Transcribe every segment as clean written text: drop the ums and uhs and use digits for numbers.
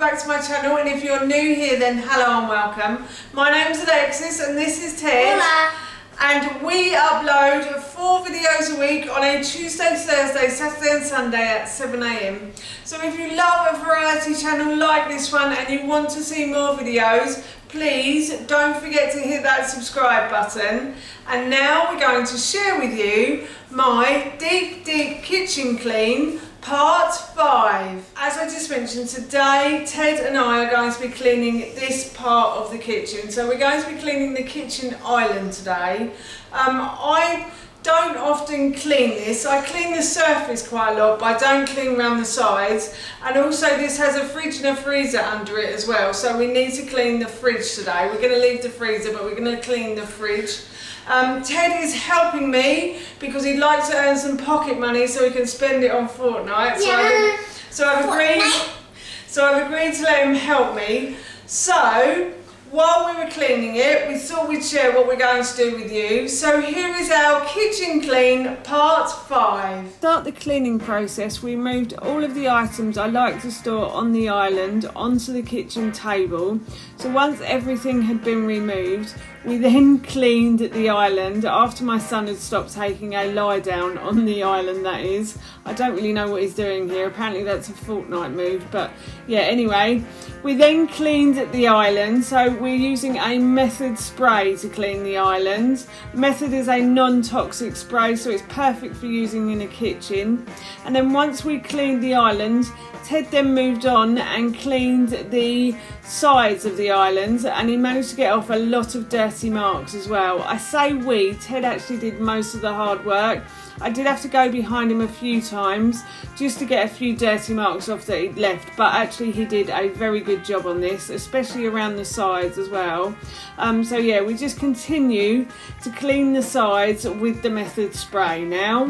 back to my channel, and if you're new here then hello and welcome. My name's Alexis and this is Ted. Hola. And we upload 4 videos a week on a Tuesday, Thursday, Saturday and Sunday at 7 AM. So if you love a variety channel like this one and you want to see more videos, please don't forget to hit that subscribe button. And now we're going to share with you my deep kitchen clean part 5. As I just mentioned, today Ted and I are going to be cleaning this part of the kitchen. So we're going to be cleaning the kitchen island today. I don't often clean this. I clean the surface quite a lot, but I don't clean around the sides. And also this has a fridge and a freezer under it as well, so we need to clean the fridge today. We're going to leave the freezer, but we're going to clean the fridge. Ted is helping me because he'd like to earn some pocket money so he can spend it on Fortnite. So I've agreed to let him help me. So while we were cleaning it, we thought we'd share what we're going to do with you. So here is our kitchen clean part 5. To start the cleaning process, we moved all of the items I like to store on the island onto the kitchen table. So once everything had been removed, we then cleaned the island after my son had stopped taking a lie down on the island, that is. I don't really know what he's doing here. Apparently that's a Fortnite move, but yeah, anyway. We then cleaned the island, so we're using a Method spray to clean the island. Method is a non-toxic spray, so it's perfect for using in a kitchen. And then once we cleaned the island, Ted then moved on and cleaned the sides of the island, and he managed to get off a lot of dirty marks as well. I say we, Ted actually did most of the hard work. I did have to go behind him a few times just to get a few dirty marks off that he'd left, but actually he did a very good job on this, especially around the sides as well. So yeah, we just continue to clean the sides with the Method spray now.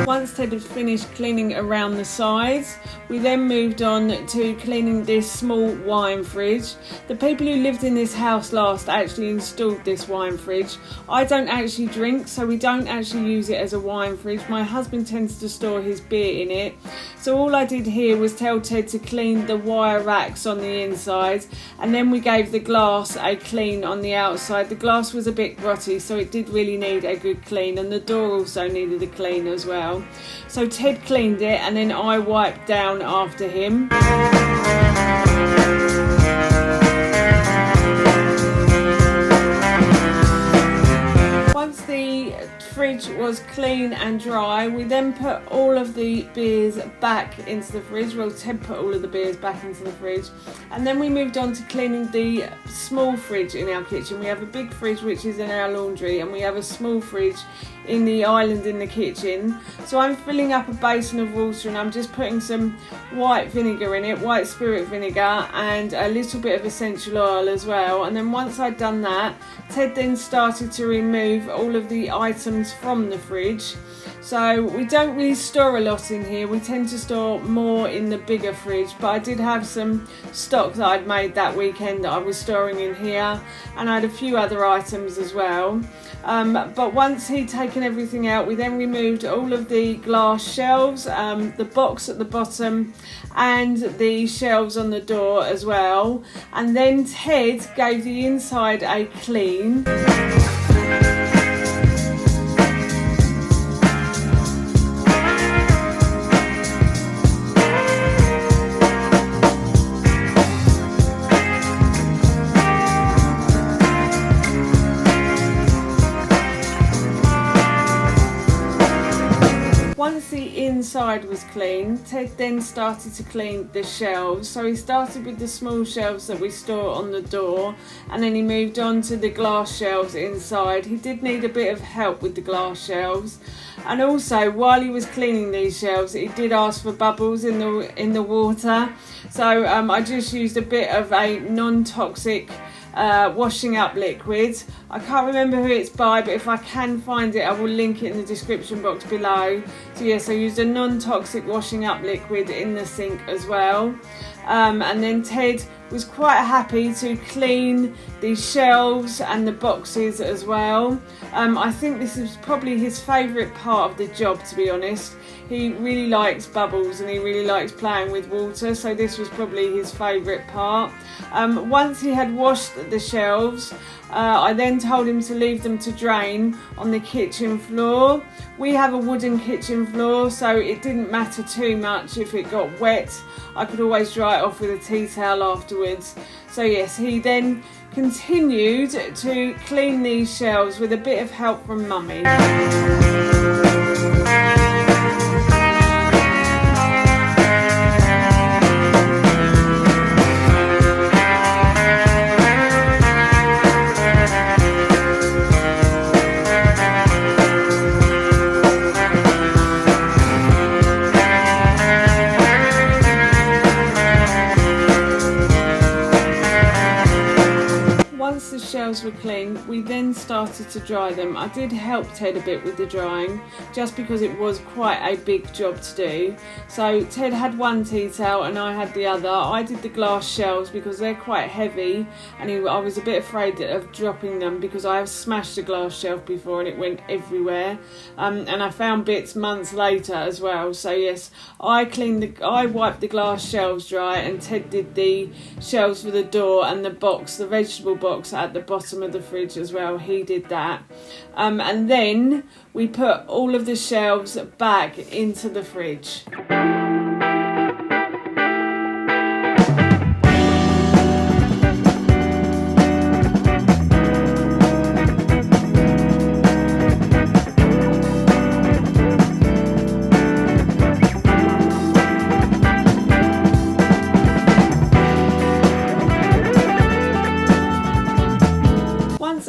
Once Ted had finished cleaning around the sides, we then moved on to cleaning this small wine fridge. The people who lived in this house last actually installed this wine fridge. I don't actually drink, so we don't actually use it as a wine fridge. My husband tends to store his beer in it. So all I did here was tell Ted to clean the wire racks on the inside, and then we gave the glass a clean on the outside. The glass was a bit grotty, so it did really need a good clean, and the door also needed a clean as well. So Ted cleaned it and then I wiped down after him. Once the fridge was clean and dry, we then put all of the beers back into the fridge. Well, Ted put all of the beers back into the fridge, and then we moved on to cleaning the small fridge in our kitchen. We have a big fridge which is in our laundry, and we have a small fridge in the island in the kitchen. So I'm filling up a basin of water and I'm just putting some white vinegar in it, white spirit vinegar, and a little bit of essential oil as well. And then once I'd done that, Ted then started to remove all of the items from the fridge. So we don't really store a lot in here. We tend to store more in the bigger fridge, but I did have some stock that I'd made that weekend that I was storing in here, and I had a few other items as well. But once he'd taken everything out, we then removed all of the glass shelves, the box at the bottom and the shelves on the door as well. And then Ted gave the inside a clean. Once the inside was clean, Ted then started to clean the shelves. So he started with the small shelves that we store on the door, and then he moved on to the glass shelves inside. He did need a bit of help with the glass shelves, and also while he was cleaning these shelves, he did ask for bubbles in the water. So I just used a bit of a non-toxic washing up liquid. I can't remember who it's by, but if I can find it I will link it in the description box below. So yes, I used a non-toxic washing up liquid in the sink as well. and then Ted was quite happy to clean the shelves and the boxes as well. I think this is probably his favourite part of the job, to be honest. He really likes bubbles and he really likes playing with water, so this was probably his favourite part. Once he had washed the shelves, I then told him to leave them to drain on the kitchen floor. We have a wooden kitchen floor, so it didn't matter too much if it got wet. I could always dry it off with a tea towel afterwards. So yes, he then continued to clean these shelves with a bit of help from Mummy. Once the shelves were clean, we then started to dry them. I did help Ted a bit with the drying, just because it was quite a big job to do. So Ted had one tea towel and I had the other. I did the glass shelves because they're quite heavy, and I was a bit afraid of dropping them because I have smashed a glass shelf before and it went everywhere. And I found bits months later as well. So yes, I wiped the glass shelves dry, and Ted did the shelves for the door and the box, the vegetable box at the bottom of the fridge as well. He did that, and then we put all of the shelves back into the fridge.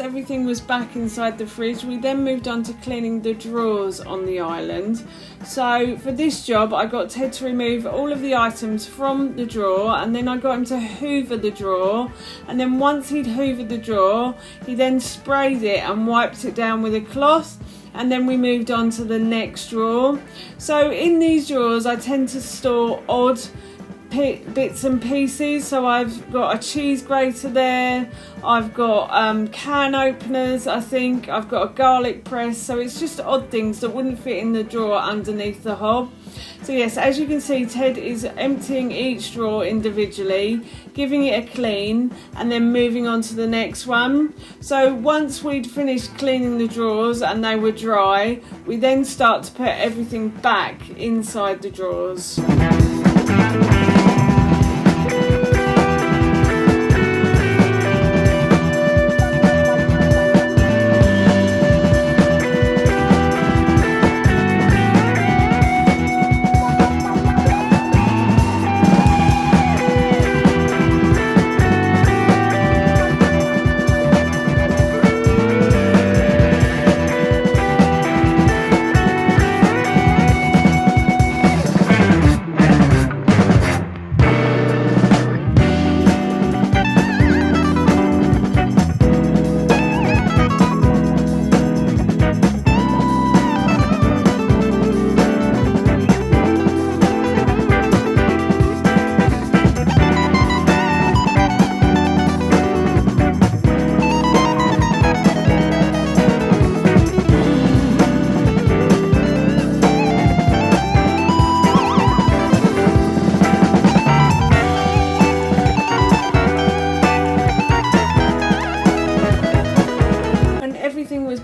Everything was back inside the fridge. We then moved on to cleaning the drawers on the island. So for this job, I got Ted to remove all of the items from the drawer, and then I got him to hoover the drawer, and then once he'd hoovered the drawer, he then sprayed it and wiped it down with a cloth, and then we moved on to the next drawer. So in these drawers I tend to store odd bits and pieces. So I've got a cheese grater there, I've got can openers, I think I've got a garlic press, so it's just odd things that wouldn't fit in the drawer underneath the hob. So yes, as you can see, Ted is emptying each drawer individually, giving it a clean, and then moving on to the next one. So once we'd finished cleaning the drawers and they were dry, we then start to put everything back inside the drawers.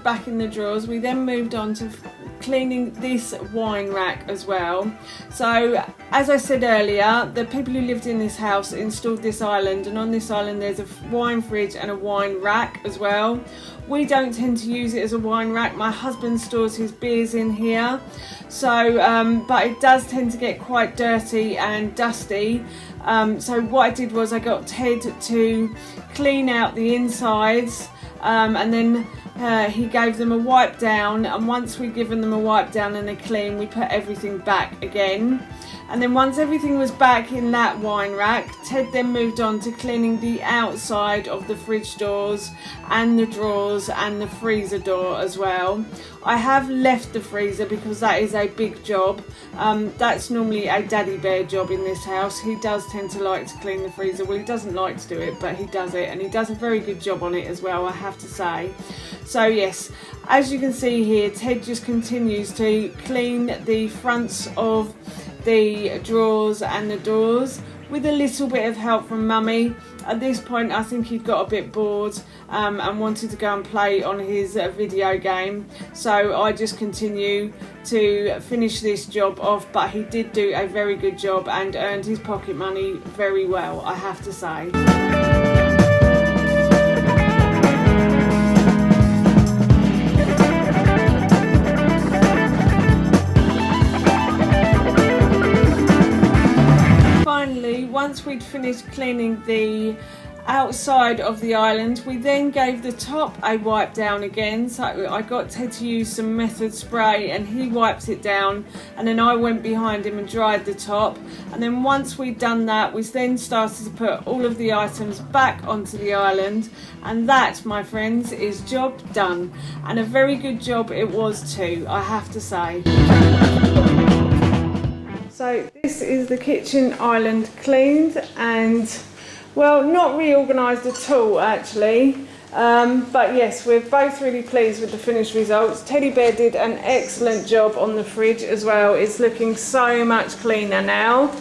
Back in the drawers, we then moved on to cleaning this wine rack as well. So as I said earlier, the people who lived in this house installed this island, and on this island there's a wine fridge and a wine rack as well. We don't tend to use it as a wine rack. My husband stores his beers in here, so but it does tend to get quite dirty and dusty. So what I did was I got Ted to clean out the insides, and then he gave them a wipe down, and once we'd given them a wipe down and a clean, we put everything back again. And then once everything was back in that wine rack, Ted then moved on to cleaning the outside of the fridge doors and the drawers and the freezer door as well. I have left the freezer because that is a big job. That's normally a daddy bear job in this house. He does tend to like to clean the freezer. Well, he doesn't like to do it, but he does it, and he does a very good job on it as well, I have to say. So yes, as you can see here, Ted just continues to clean the fronts of the drawers and the doors with a little bit of help from Mummy. At this point I think he'd got a bit bored and wanted to go and play on his video game, so I just continue to finish this job off. But he did do a very good job and earned his pocket money very well, I have to say. Finally, once we'd finished cleaning the outside of the island, we then gave the top a wipe down again. So I got Ted to use some method spray and he wiped it down, and then I went behind him and dried the top. And then once we'd done that, we then started to put all of the items back onto the island, and that, my friends, is job done. And a very good job it was too, I have to say. So this is the kitchen island cleaned and, well, not reorganised at all actually, but yes, we're both really pleased with the finished results. Teddy Bear did an excellent job on the fridge as well. It's looking so much cleaner now.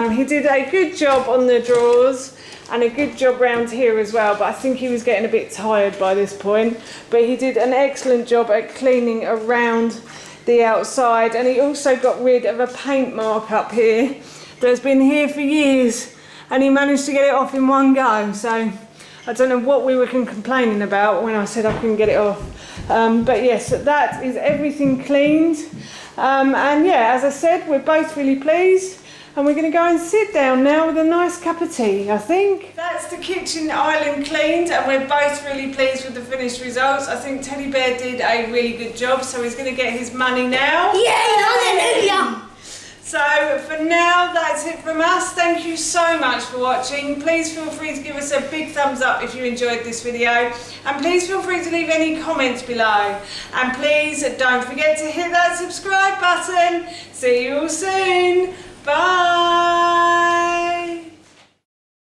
He did a good job on the drawers and a good job round here as well, but I think he was getting a bit tired by this point. But he did an excellent job at cleaning around the outside, and he also got rid of a paint mark up here that's been here for years, and he managed to get it off in one go. So I don't know what we were complaining about when I said I couldn't get it off. But yes, that is everything cleaned. And yeah, as I said, we're both really pleased. And we're going to go and sit down now with a nice cup of tea, I think. That's the kitchen island cleaned, and we're both really pleased with the finished results. I think Teddy Bear did a really good job, so he's going to get his money now. Yay, hallelujah! So for now, that's it from us. Thank you so much for watching. Please feel free to give us a big thumbs up if you enjoyed this video. And please feel free to leave any comments below. And please don't forget to hit that subscribe button. See you all soon. Bye!